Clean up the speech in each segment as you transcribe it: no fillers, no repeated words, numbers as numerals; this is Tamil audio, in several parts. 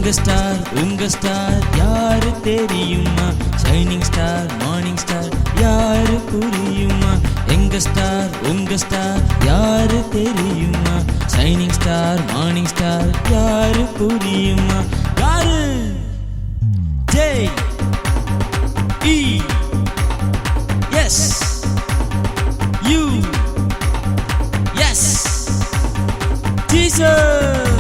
உங்க ஸ்டார் யாரு தெரியுமா? ஷைனிங் ஸ்டார் மார்னிங் ஸ்டார் யாரு புரியுமா? உங்க ஸ்டார் யாரு தெரியுமா? ஷைனிங் ஸ்டார் மார்னிங் ஸ்டார் யாரு புரியுமா? யாரு? J E S U S Jesus.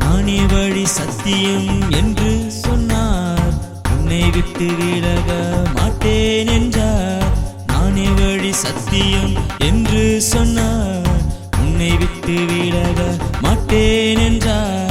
நானே வழி சத்தியம் என்று சொன்னார், உன்னை விட்டு விலக மாட்டேன் என்றார். நானே வழி சத்தியம் என்று சொன்னார், உன்னை விட்டு விலக மாட்டேன் என்றார்.